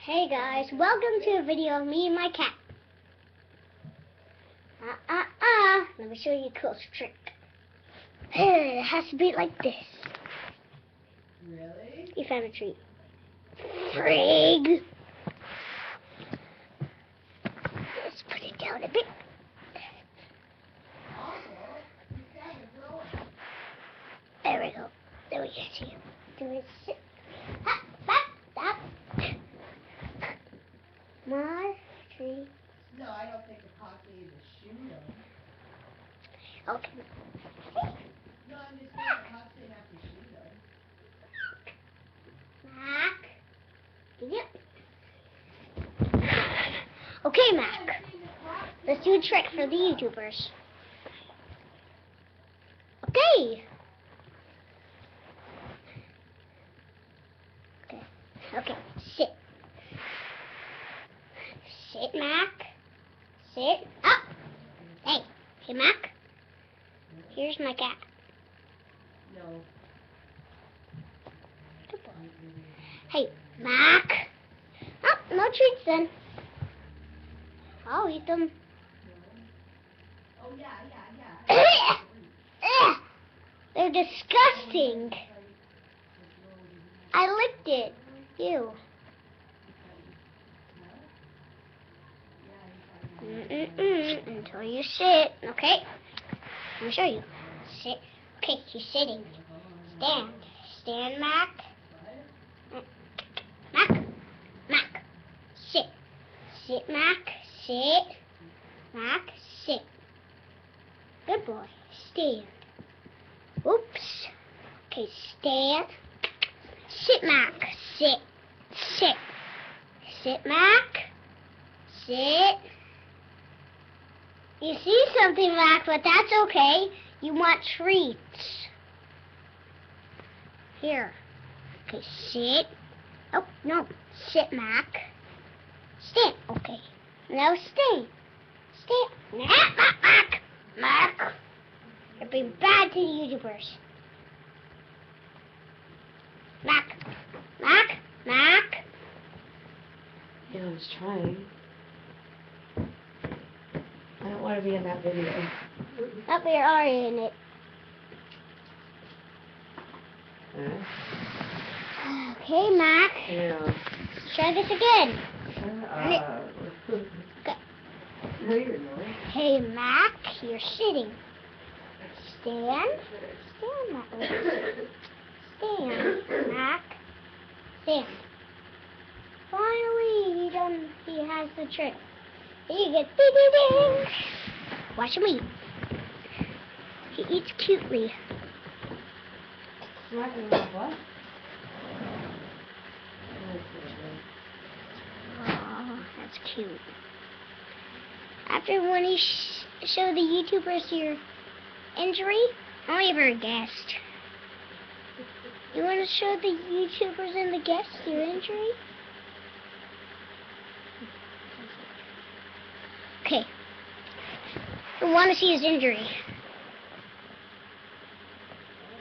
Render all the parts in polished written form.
Hey guys, welcome to a video of me and my cat. Let me show you a cool trick. It has to be like this. Really? You found a treat. Frig! Let's put it down a bit. There we go. There we get you. Do it. Sit. Hop, hop, hop. My tree. No, I don't think the cock needs to shoot him. Okay. No, I'm just saying the cock didn't have to shoot him. Mac. Yep. Okay, Mac. Let's do a trick for the YouTubers. Okay. Okay. Sit. Sit, Mac. Sit. Up. Hey. Hey, Mac. Here's my cat. No. Good boy. Hey, Mac. Oh, no treats then. I'll eat them. Oh, yeah. They're disgusting. I licked it. Ew. Until you sit. Okay. Let me show you. Sit. Okay, she's sitting. Stand. Stand, Mac. Mac. Mac. Sit. Sit, Mac. Sit. Mac. Sit. Good boy. Stand. Oops. Okay, stand. Sit, Mac. Sit. Sit. Sit, Mac. Sit. You see something, Mac, but that's okay. You want treats. Here. Okay, sit. Oh, no. Sit, Mac. Stand. Okay. Now stay. Stand. Mac. Mac. You're being bad to the YouTubers. Mac. Mac. Mac. Yeah, I was trying. I don't want to be in that video. Oh, we are in it. Huh? Okay, Mac. Yeah. Let's try this again. Okay. No, you're not. Hey, Mac, you're sitting. Stand. Stand, Mac. Stand, Mac. Stand. Finally, he has the trick. Here you get ding. Watch him eat. He eats cutely. Smacking like what? Oh, that's cute. After when you show the YouTubers your injury, I'll give her a guest. You want to show the YouTubers and the guests your injury? Okay. I want to see his injury.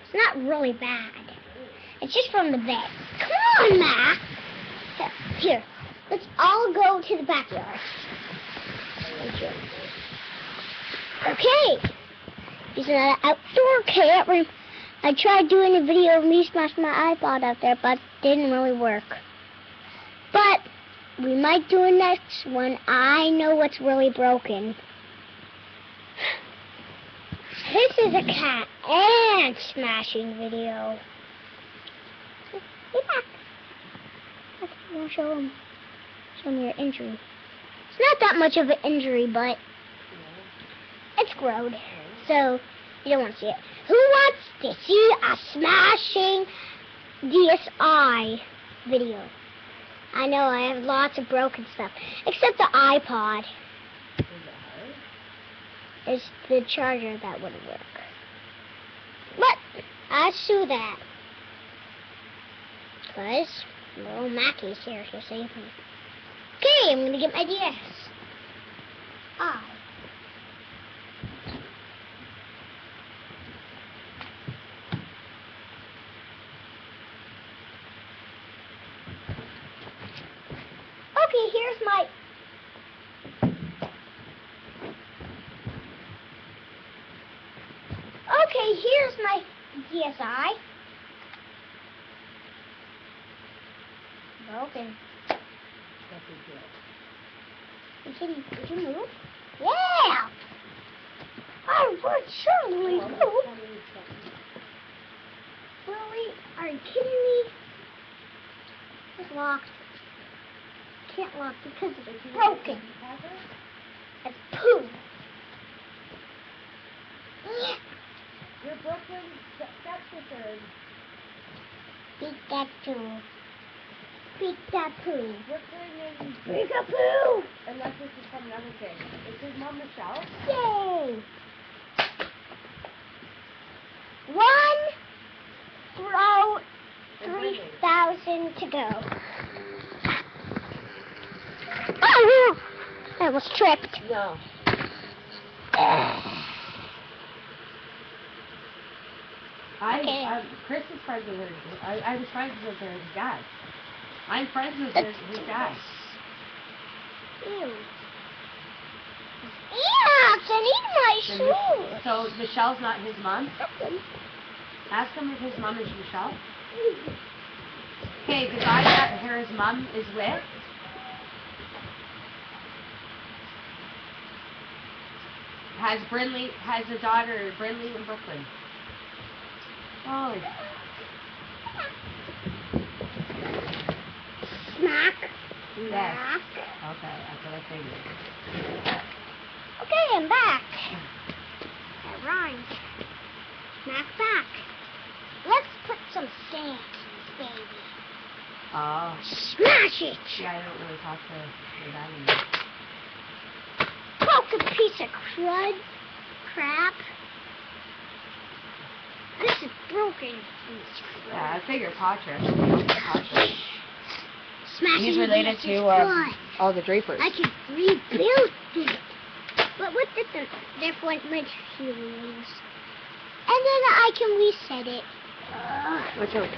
It's not really bad. It's just from the vet. Come on, Mac. Here. Let's all go to the backyard. Okay. He's an outdoor cat room. I tried doing a video of me smashing my iPod out there, but it didn't really work. But we might do a next one. I know what's really broken. This is a cat and smashing video. Hey, back. I'm going to show him your injury. It's not that much of an injury, but it's grown. So you don't want to see it. Who wants to see a smashing DSi video? I know I have lots of broken stuff, except the iPod. It's the charger that wouldn't work. But I sue that. Because little Mackie's here to save me. Okay, I'm going to get my DS. Okay, here's my... Okay, here's my DSI. Broken. Did you move? Yeah! I would certainly move. Really? Are you kidding me? It's locked. Can't lock because it's broken. It's poo. Your Brooklyn stepsister. Beat that too. Beat that poo. Brooklyn and Peekaboo! unless this is from another thing. Is his mom Michelle? Yay! 1 throw, 3,000 to go. Oh, I almost tripped. No. Okay. Chris is friends with her. I was friends with her dad. I'm friends with his dad. Ew. Ew, I need my shoes. So Michelle's not his mom? Ask him if his mom is Michelle. Okay, the guy that his mom is with. Has a daughter, Brinley in Brooklyn. Oh. Smack. Yes. Smack. Okay, that's what I figured. Okay, I'm back. That rhymes. Smack back. Let's put some sand, baby. Oh. Smash it. Yeah, I don't really talk to your dad anymore. Broken piece of crap. This is broken. Yeah, I figured Patrick. Smashing He's related this to is good. all the Drapers. I can rebuild it. But what did the different materials? And then I can reset it. Which one?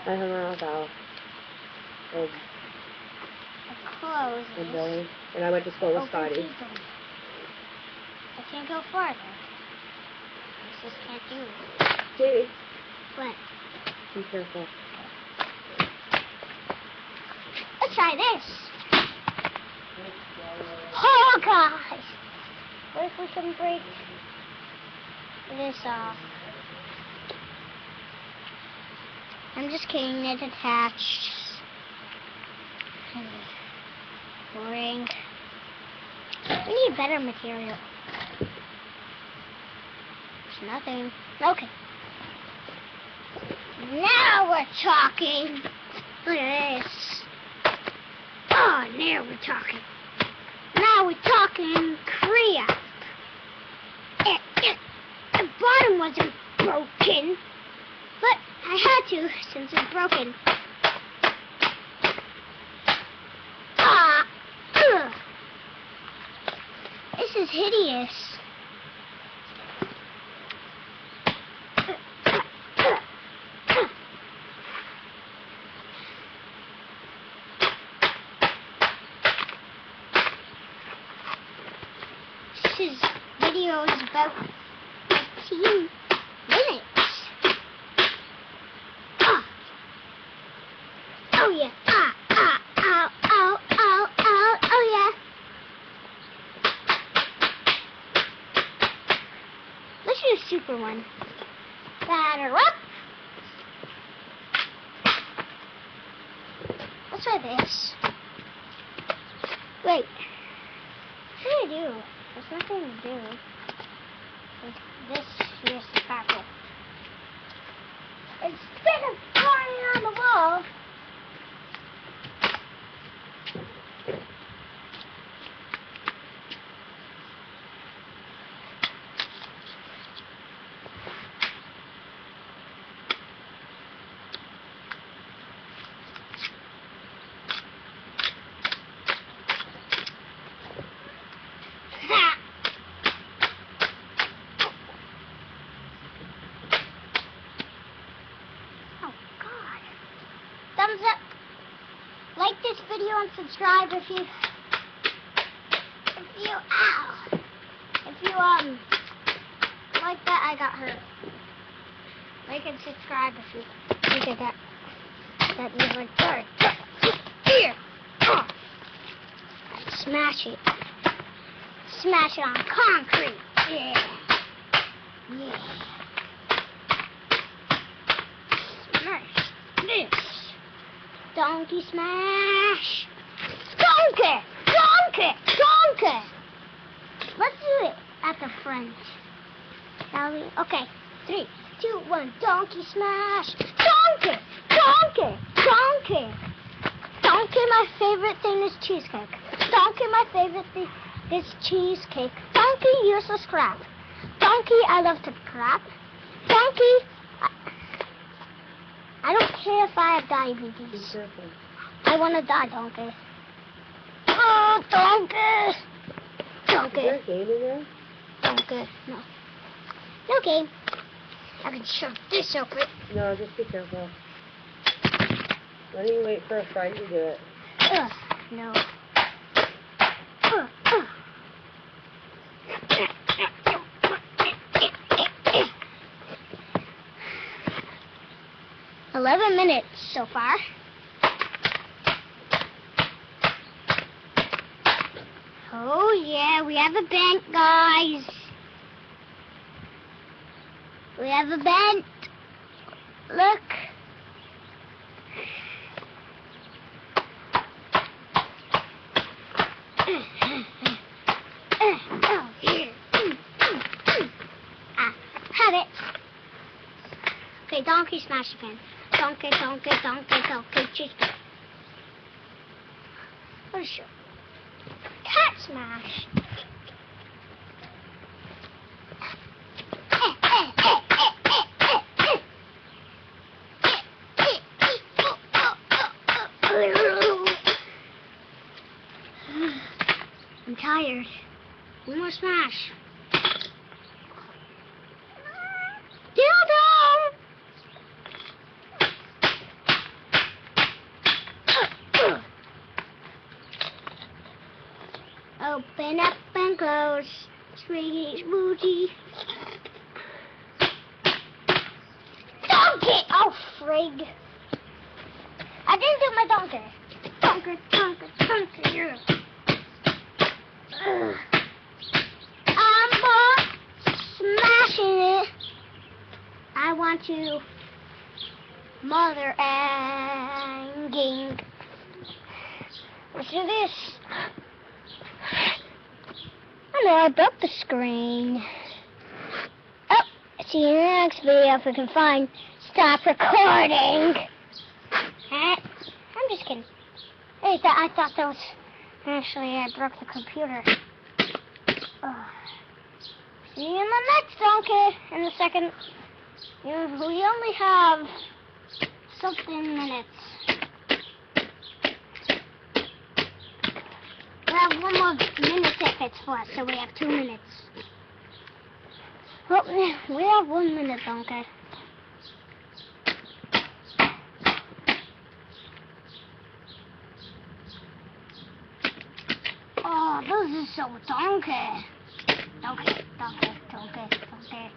I don't know about. Close. And Billy. And I went to school with Scotty. I can't go farther. I just can't do it. Davey, What? be careful. Let's try this. Oh, guys. What if we can break this off? I'm just kidding. It's attached. Boring. We need better material. There's nothing. Okay. Now we're talking. Look at this. Oh, now we're talking. Now we're talking crap. The bottom wasn't broken, but I had to since it's broken. This is hideous. This video is about 15 minutes. Oh yeah. Oh yeah. Let's do a super one. Batter up. Let's try this. Wait. What do I do? There's nothing to do. This here's the package. Instead of flying on the wall. like this video and subscribe if you like that. I got hurt. Like and subscribe if you think I got that even hurt. Here. Smash it. Smash it on concrete. Yeah. Yeah. Smash this. Donkey smash. Donkey. Donkey. Donkey. Let's do it at the front. Okay. 3, 2, 1. Donkey smash. Donkey. Donkey. Donkey. Donkey, my favorite thing is cheesecake. Donkey, my favorite thing is cheesecake. Donkey, you're so scrap. Donkey, I love to crap. Donkey, I don't care if I have diabetes. Be careful. I want to die, Donkey. Oh, Donkey. Donkey. Is there a game in there? Donkey. No. No game. I can shove this open. No, just be careful. Why don't you wait for a friend to do it? Ugh, no. 11 minutes so far. Oh yeah, we have a bent, guys. We have a bent. Look. Oh, here. Have it. Okay, donkey smash again. Donkey, donkey, donkey, donkey, cheesecake. What is your cat smash? I'm tired. One more smash. Dildo! Open up and close. Swiggy booty. Donkey! Oh, frig. I didn't do my donkey. Donkey, donkey, donkey. Yeah. I'm smashing it. I want to mother and let's do this. Oh no, I broke the screen. Oh, see you in the next video if we can find stop recording. I'm just kidding. Hey, I thought that was actually I broke the computer. See you in the next donkey in a second. We only have something minutes. We have 1 more minute if it's for us, so we have 2 minutes. Well, we have 1 minute, donkey. Oh, this is so donkey. Donkey, donkey, donkey, donkey.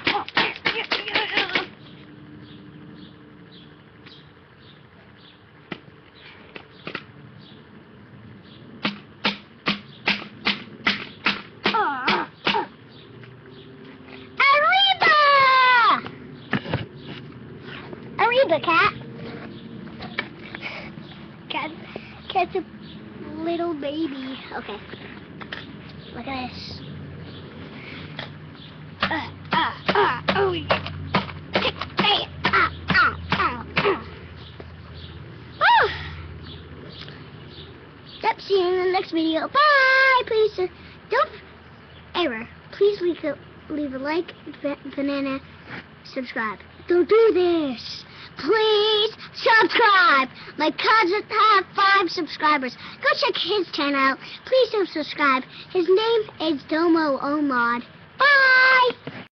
Oh, yeah. Arriba, cat. Cat's a little baby. Okay. Look at this. Oh, yeah. Yep, see you in the next video. Bye! Please, please leave a like, banana, subscribe. Don't do this. Please subscribe. My cousin has 5 subscribers. Go check his channel out. Please do subscribe. His name is Domo Omod. Bye!